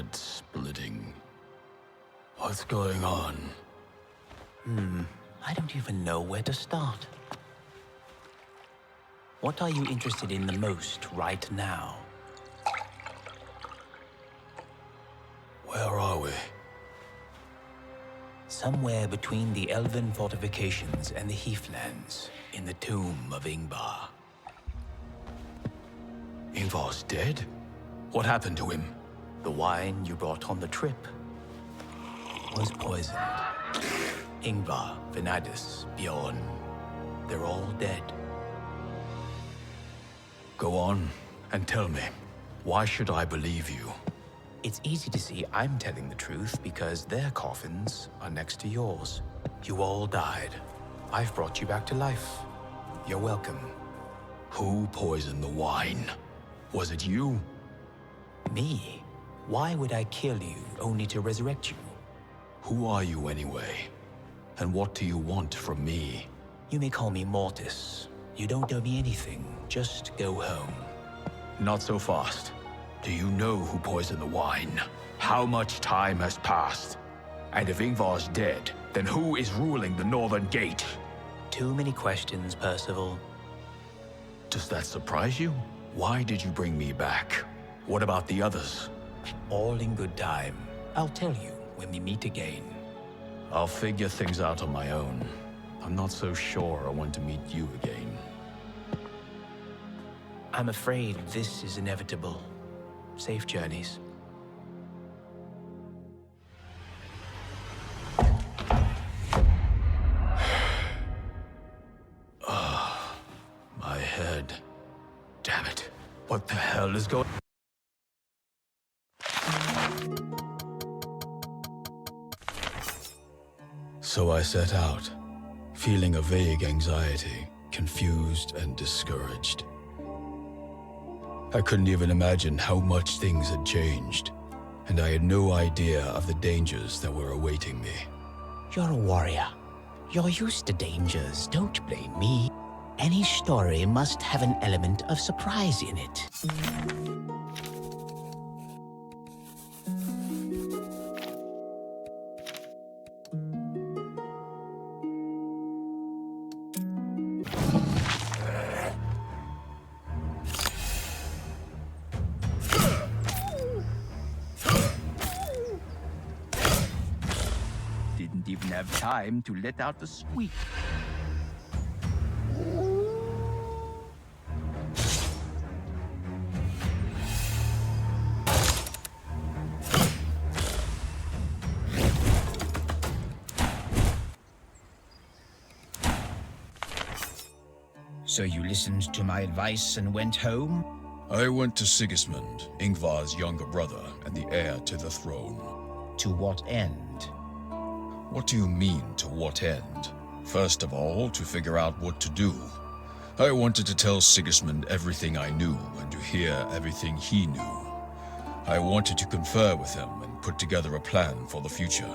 head splitting. What's going on? I don't even know where to start. What are you interested in the most right now? Where are we? Somewhere between the elven fortifications and the heathlands, in the tomb of Ingvar. Ingvar's dead? What happened to him? The wine you brought on the trip was poisoned. Ingvar, Ventus, Bjorn, they're all dead. Go on and tell me, why should I believe you? It's easy to see I'm telling the truth because their coffins are next to yours. You all died. I've brought you back to life. You're welcome. Who poisoned the wine? Was it you? Me? Why would I kill you only to resurrect you? Who are you anyway? And what do you want from me? You may call me Mortis. You don't owe me anything. Just go home. Not so fast. Do you know who poisoned the wine? How much time has passed? And if Ingvar's dead, then who is ruling the Northern Gate? Too many questions, Percival. Does that surprise you? Why did you bring me back? What about the others? All in good time. I'll tell you when we meet again. I'll figure things out on my own. I'm not so sure I want to meet you again. I'm afraid this is inevitable. Safe journeys. My head. Damn it. What the hell is going on? So I set out, feeling a vague anxiety, confused and discouraged. I couldn't even imagine how much things had changed, and I had no idea of the dangers that were awaiting me. You're a warrior. You're used to dangers, don't blame me. Any story must have an element of surprise in it. Didn't even have time to let out the squeak. So you listened to my advice and went home? I went to Sigismund, Ingvar's younger brother and the heir to the throne. To what end? What do you mean, to what end? First of all, to figure out what to do. I wanted to tell Sigismund everything I knew and to hear everything he knew. I wanted to confer with him and put together a plan for the future.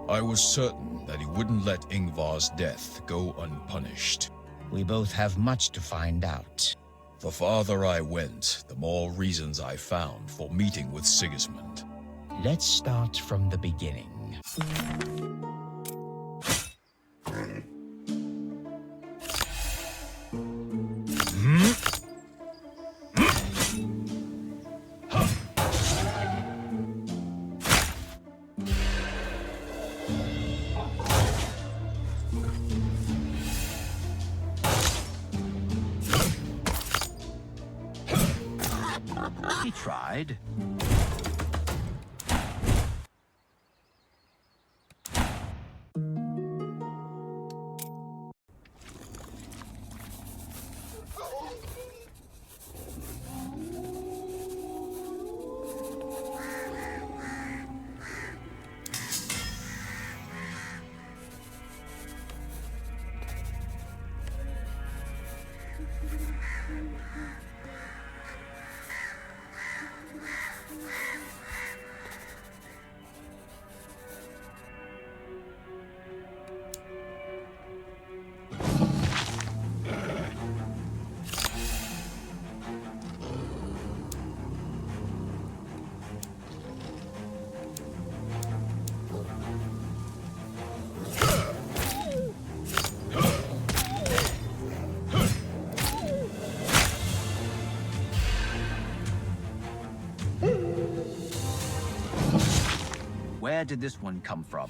I was certain that he wouldn't let Ingvar's death go unpunished. We both have much to find out. The farther I went, the more reasons I found for meeting with Sigismund. Let's start from the beginning. He tried. Where did this one come from?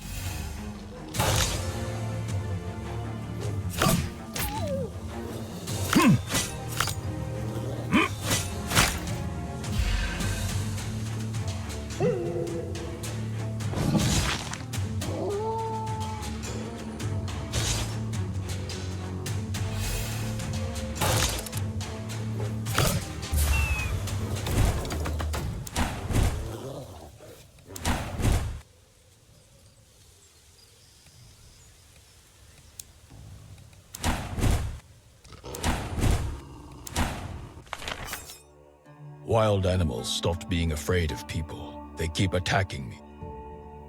Wild animals stopped being afraid of people. They keep attacking me.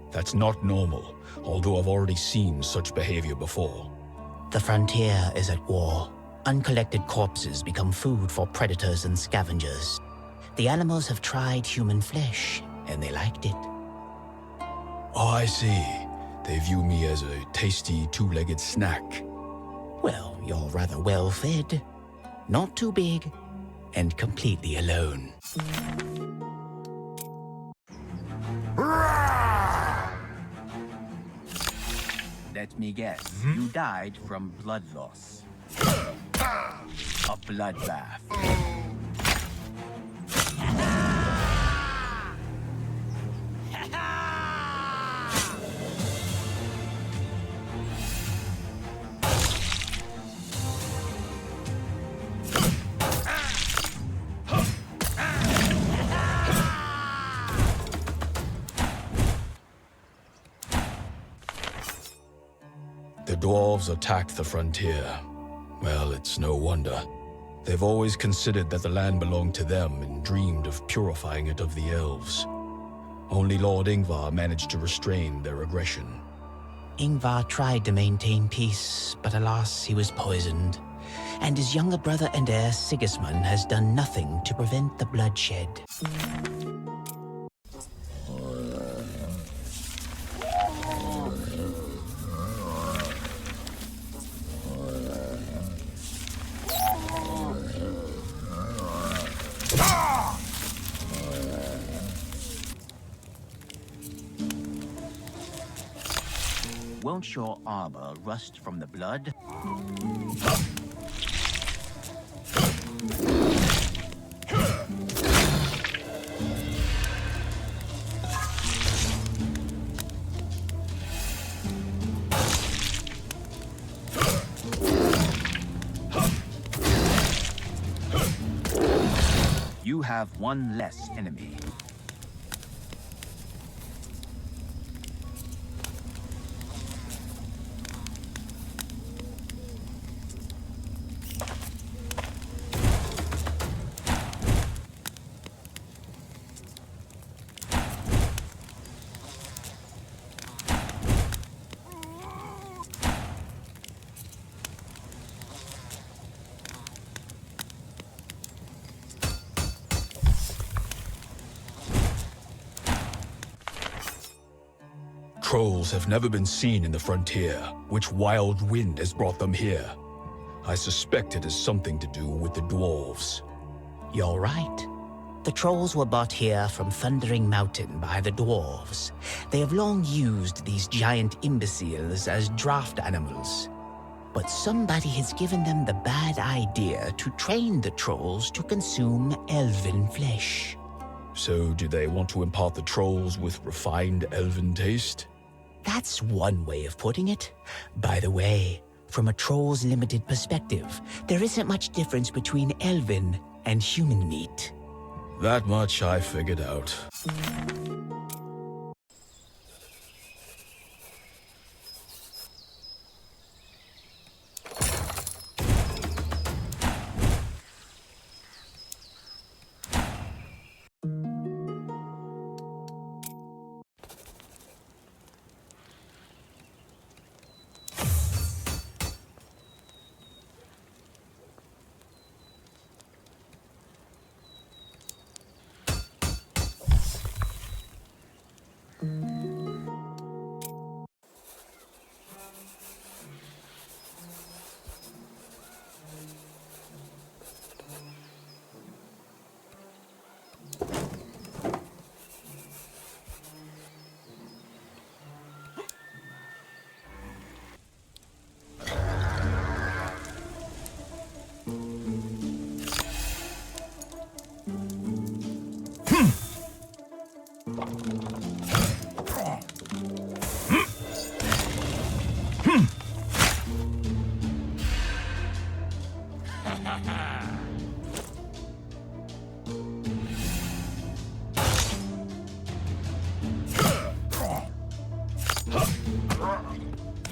That's not normal, although I've already seen such behavior before. The frontier is at war. Uncollected corpses become food for predators and scavengers. The animals have tried human flesh, and they liked it. Oh, I see. They view me as a tasty two-legged snack. Well, you're rather well fed. Not too big, and completely alone. Let me guess. You died from blood loss. A bloodbath. The dwarves attacked the frontier. Well, it's no wonder. They've always considered that the land belonged to them and dreamed of purifying it of the elves. Only Lord Ingvar managed to restrain their aggression. Ingvar tried to maintain peace, but alas, he was poisoned. And his younger brother and heir Sigismund has done nothing to prevent the bloodshed. Won't your armor rust from the blood? You have one less enemy. Trolls have never been seen in the frontier. Which wild wind has brought them here? I suspect it has something to do with the dwarves. You're right. The trolls were brought here from Thundering Mountain by the dwarves. They have long used these giant imbeciles as draft animals. But somebody has given them the bad idea to train the trolls to consume elven flesh. So do they want to impart the trolls with refined elven taste? That's one way of putting it. By the way, from a troll's limited perspective, there isn't much difference between elven and human meat. That much I figured out.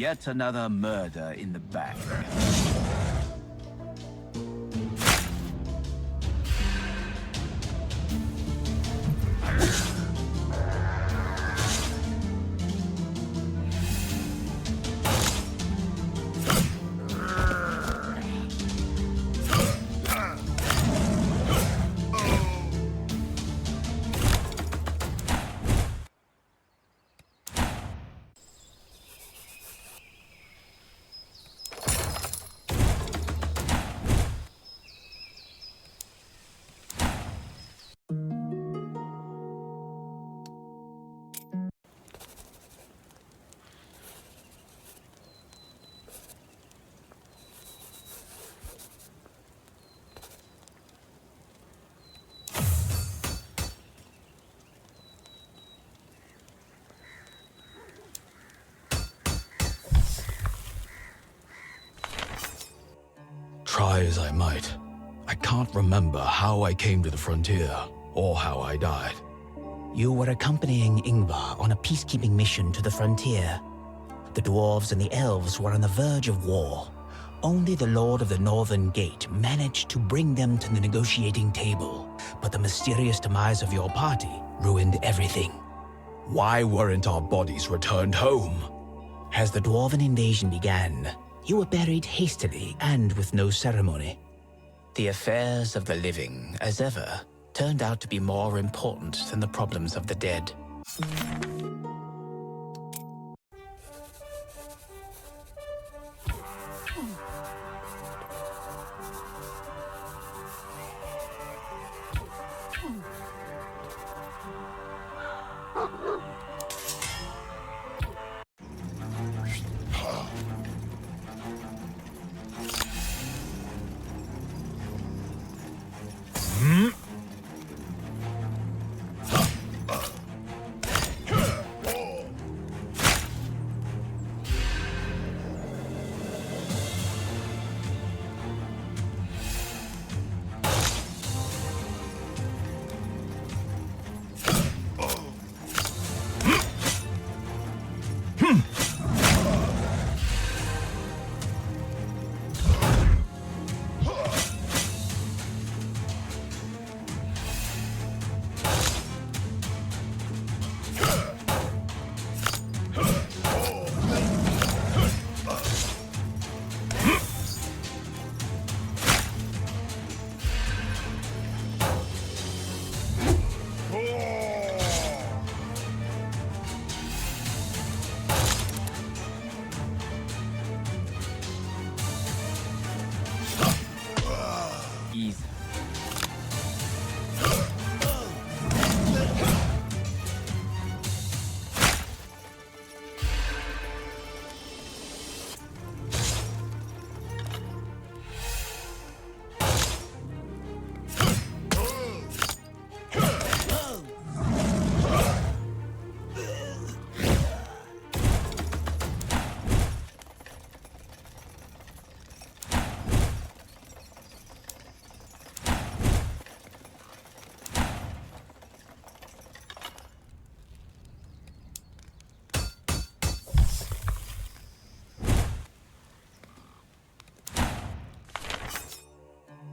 Yet another murder in the bag. Try as I might, I can't remember how I came to the frontier or how I died. You were accompanying Ingvar on a peacekeeping mission to the frontier. The dwarves and the elves were on the verge of war. Only the Lord of the Northern Gate managed to bring them to the negotiating table, but the mysterious demise of your party ruined everything. Why weren't our bodies returned home? As the dwarven invasion began, you were buried hastily and with no ceremony. The affairs of the living, as ever, turned out to be more important than the problems of the dead.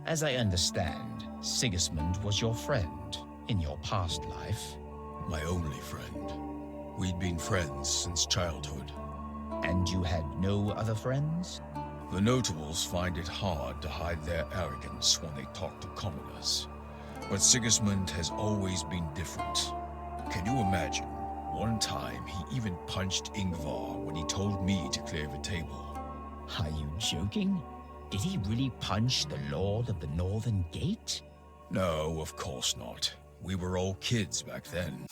As I understand, Sigismund was your friend in your past life. My only friend. We'd been friends since childhood. And you had no other friends? The notables find it hard to hide their arrogance when they talk to commoners. But Sigismund has always been different. Can you imagine? One time, he even punched Ingvar when he told me to clear the table. Are you joking? Did he really punch the Lord of the Northern Gate? No, of course not. We were all kids back then.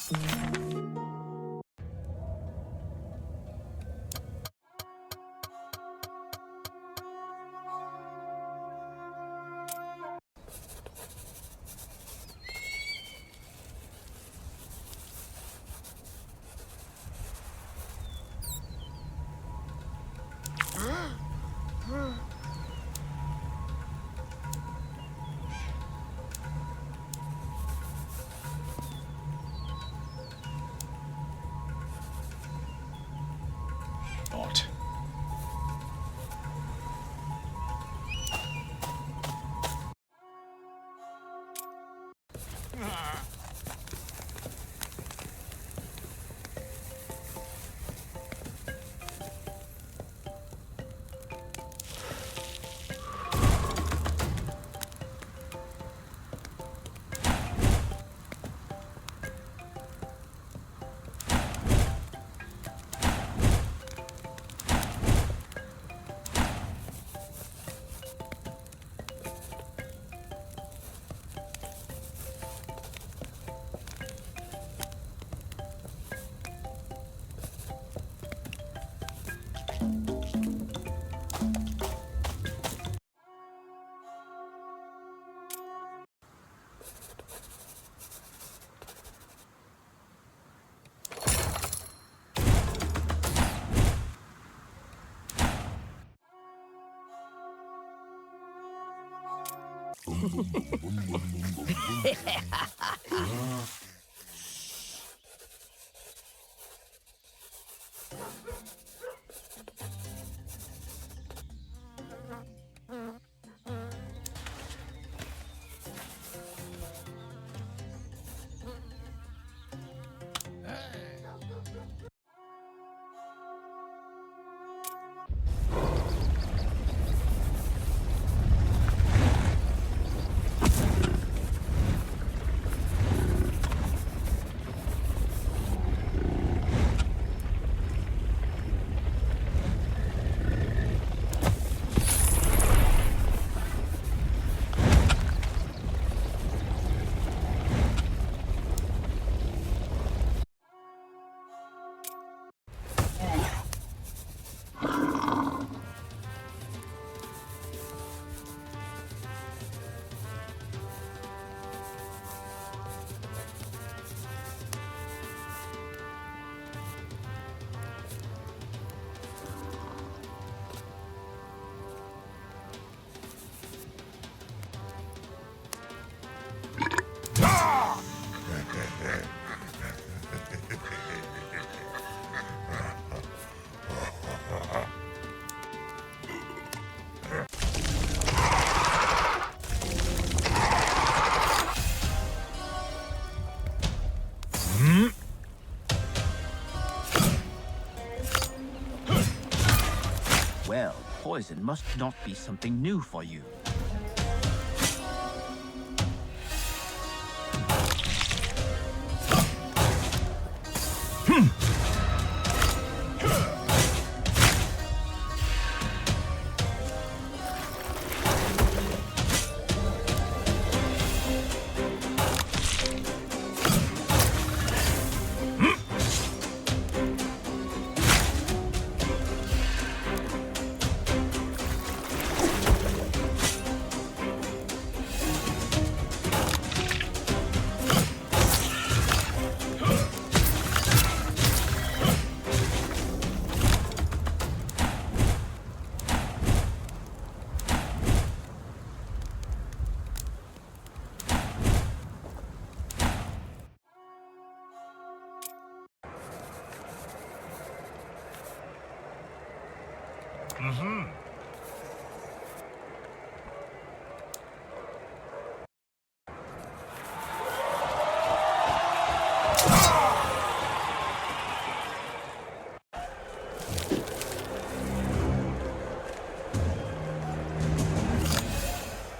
Well, poison must not be something new for you.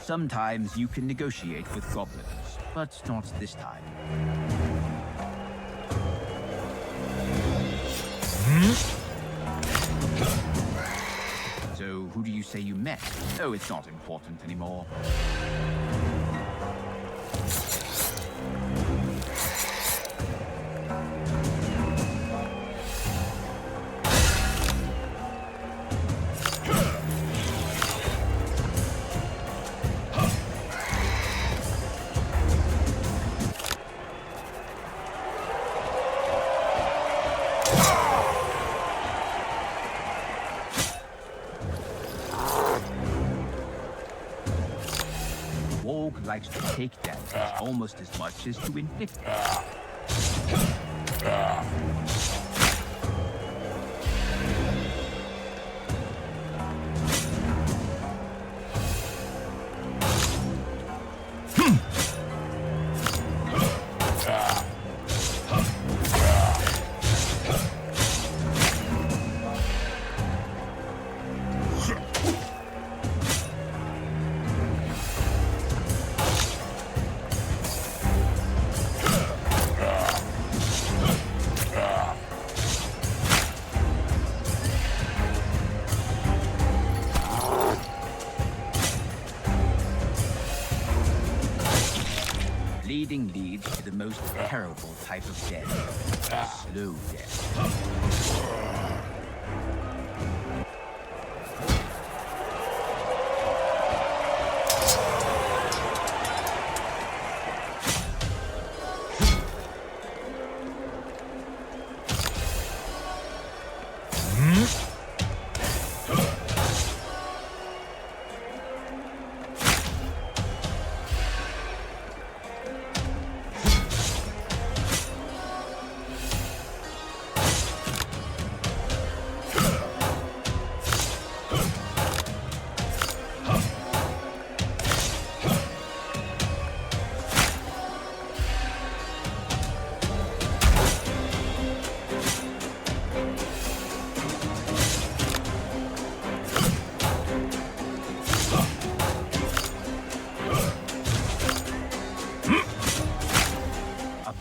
Sometimes you can negotiate with goblins, but not this time. So, who do you say you met? Oh, it's not important anymore. Likes to take damage almost as much as to inflict it. Bleeding leads to the most terrible type of death. Slow death.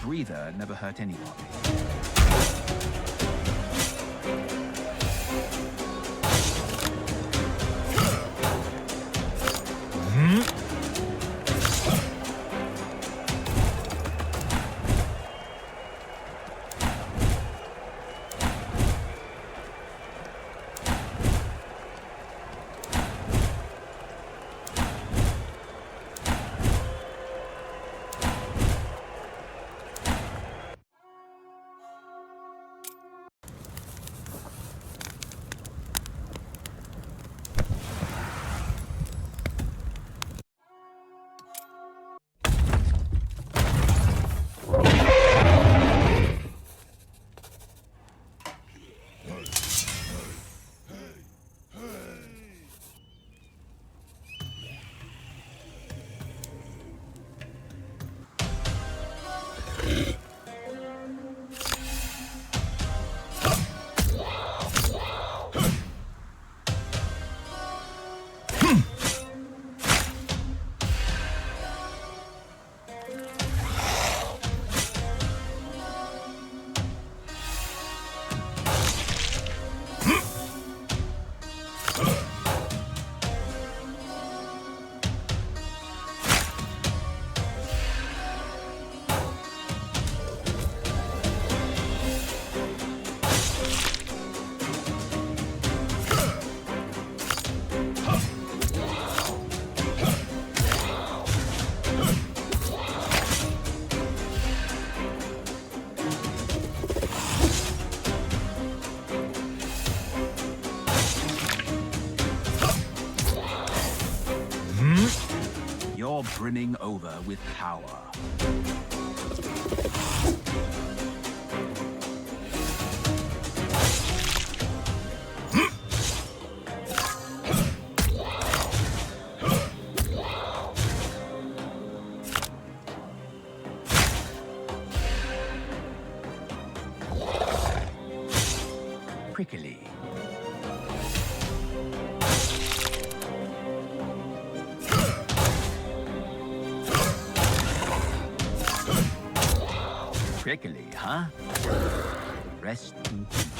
Breather never hurt anyone. You're brimming over with power. Prickly. Prickly, huh? Rest in peace.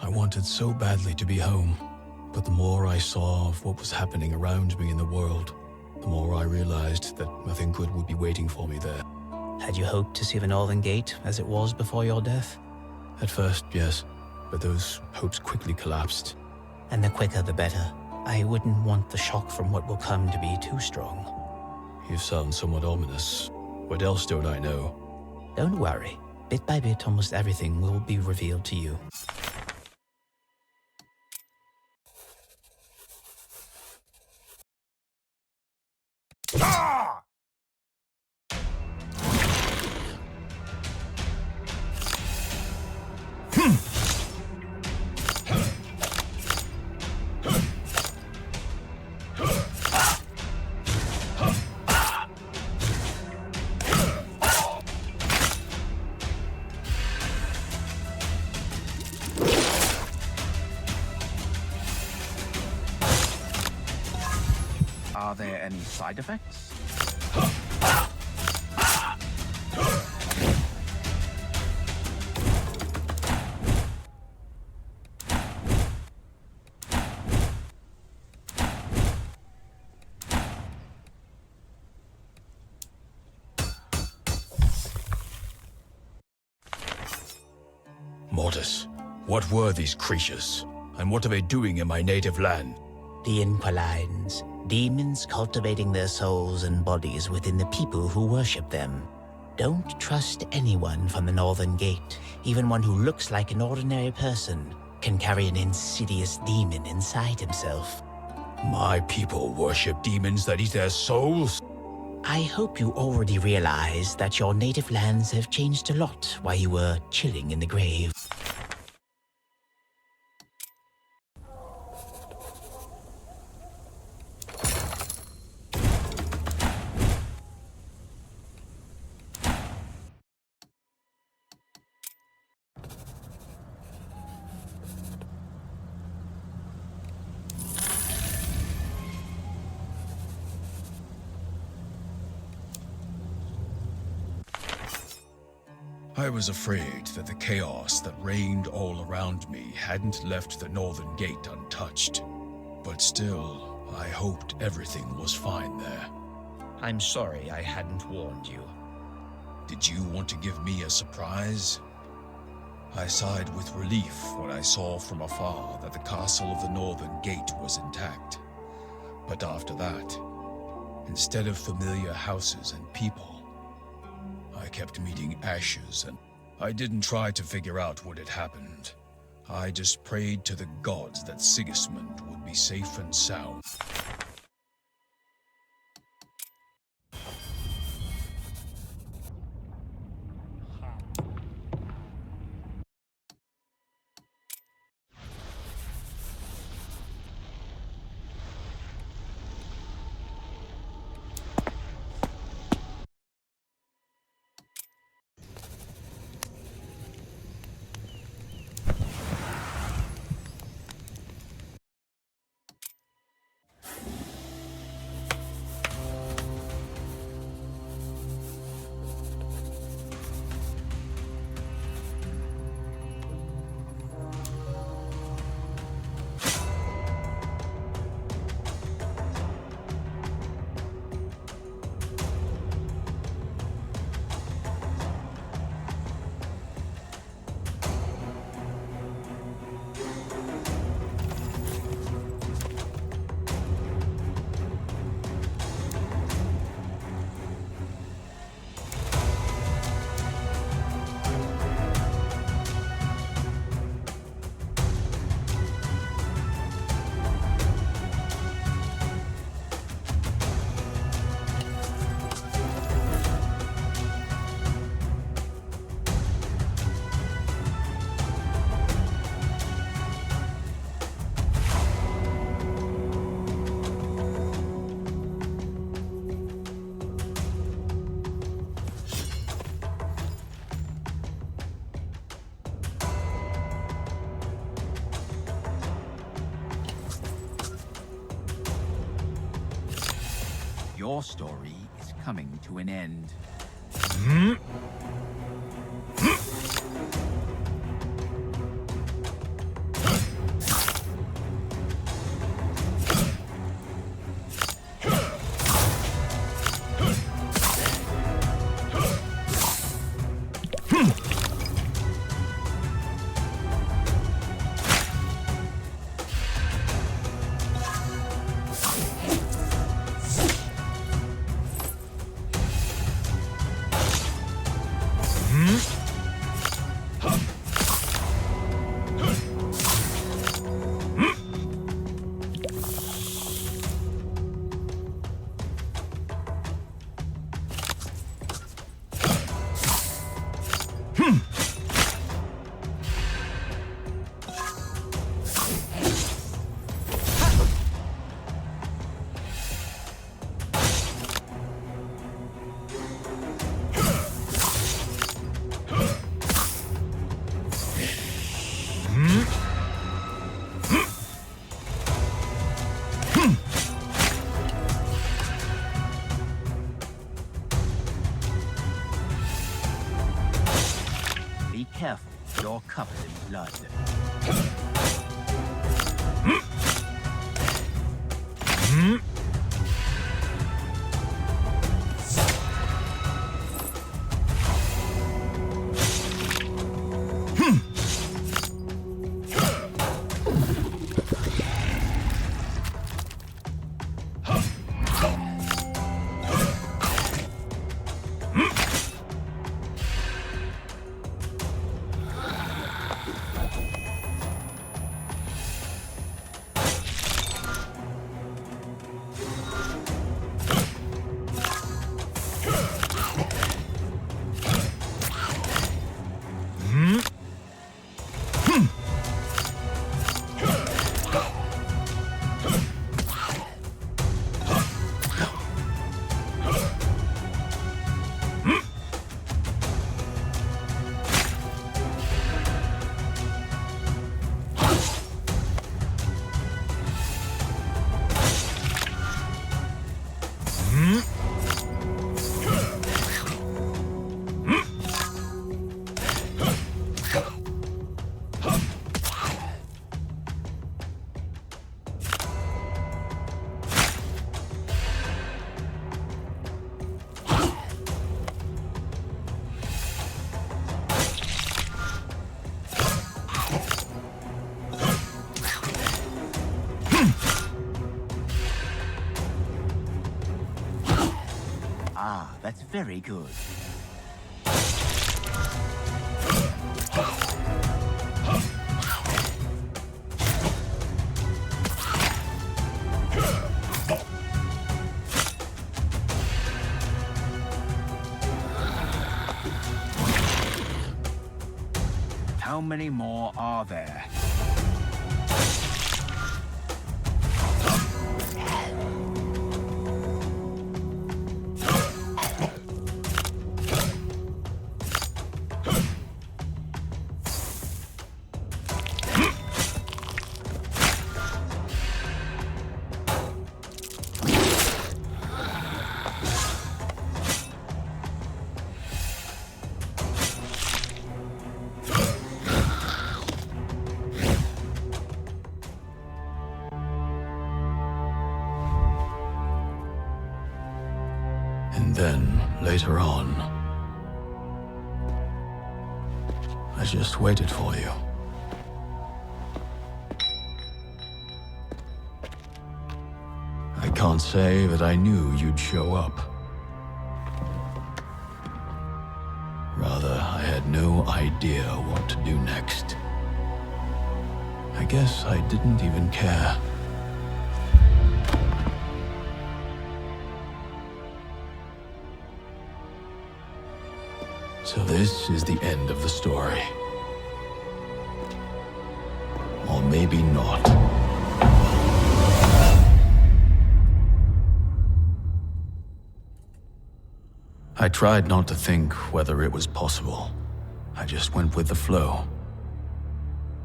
I wanted so badly to be home, but the more I saw of what was happening around me in the world, the more I realized that nothing good would be waiting for me there. Had you hoped to see the Northern Gate as it was before your death? At first, yes, but those hopes quickly collapsed. And the quicker the better. I wouldn't want the shock from what will come to be too strong. You sound somewhat ominous. What else don't I know? Don't worry. Bit by bit, almost everything will be revealed to you. Are there any side effects? Mortis, what were these creatures? And what are they doing in my native land? The Inquilines, demons cultivating their souls and bodies within the people who worship them. Don't trust anyone from the Northern Gate. Even one who looks like an ordinary person can carry an insidious demon inside himself. My people worship demons that eat their souls? I hope you already realize that your native lands have changed a lot while you were chilling in the grave. I was afraid that the chaos that reigned all around me hadn't left the Northern Gate untouched. But still, I hoped everything was fine there. I'm sorry I hadn't warned you. Did you want to give me a surprise? I sighed with relief when I saw from afar that the castle of the Northern Gate was intact. But after that, instead of familiar houses and people, I kept meeting ashes, and I didn't try to figure out what had happened. I just prayed to the gods that Sigismund would be safe and sound. Your story is coming to an end. You're covered in blood. Ah, that's very good. How many more are there? And then, later on, I just waited for you. I can't say that I knew you'd show up. Rather, I had no idea what to do next. I guess I didn't even care. So this is the end of the story. Or maybe not. I tried not to think whether it was possible. I just went with the flow.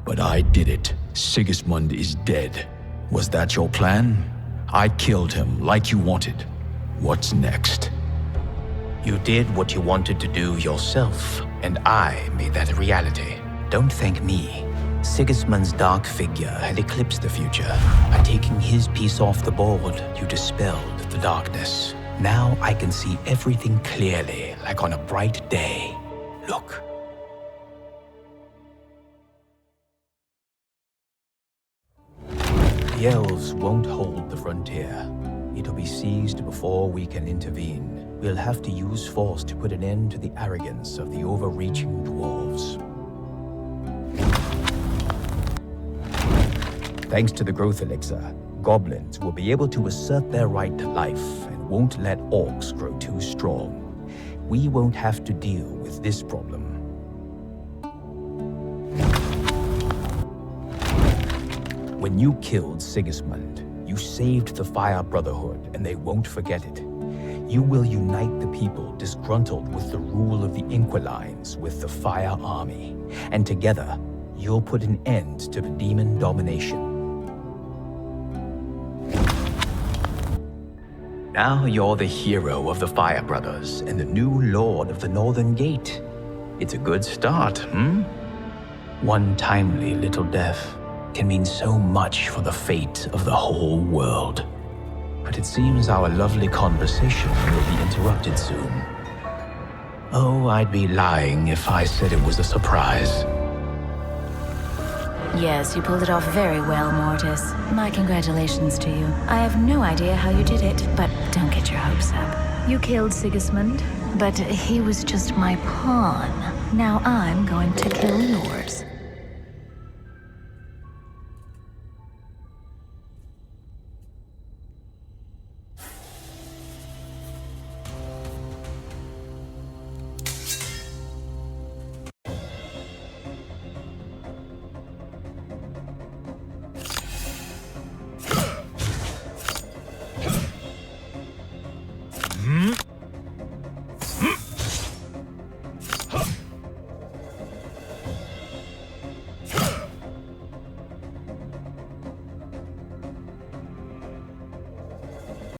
But I did it. Sigismund is dead. Was that your plan? I killed him like you wanted. What's next? You did what you wanted to do yourself, and I made that a reality. Don't thank me. Sigismund's dark figure had eclipsed the future. By taking his piece off the board, you dispelled the darkness. Now I can see everything clearly, like on a bright day. Look. The elves won't hold the frontier. It'll be seized before we can intervene. We'll have to use force to put an end to the arrogance of the overreaching dwarves. Thanks to the growth elixir, goblins will be able to assert their right to life and won't let orcs grow too strong. We won't have to deal with this problem. When you killed Sigismund, you saved the Fire Brotherhood, and they won't forget it. You will unite the people disgruntled with the rule of the Inquilines with the Fire Army, and together, you'll put an end to the demon domination. Now you're the hero of the Fire Brothers and the new Lord of the Northern Gate. It's a good start, hmm? One timely little death can mean so much for the fate of the whole world. But it seems our lovely conversation will be interrupted soon. Oh, I'd be lying if I said it was a surprise. Yes, you pulled it off very well, Mortis. My congratulations to you. I have no idea how you did it, but don't get your hopes up. You killed Sigismund, but he was just my pawn. Now I'm going to kill yours.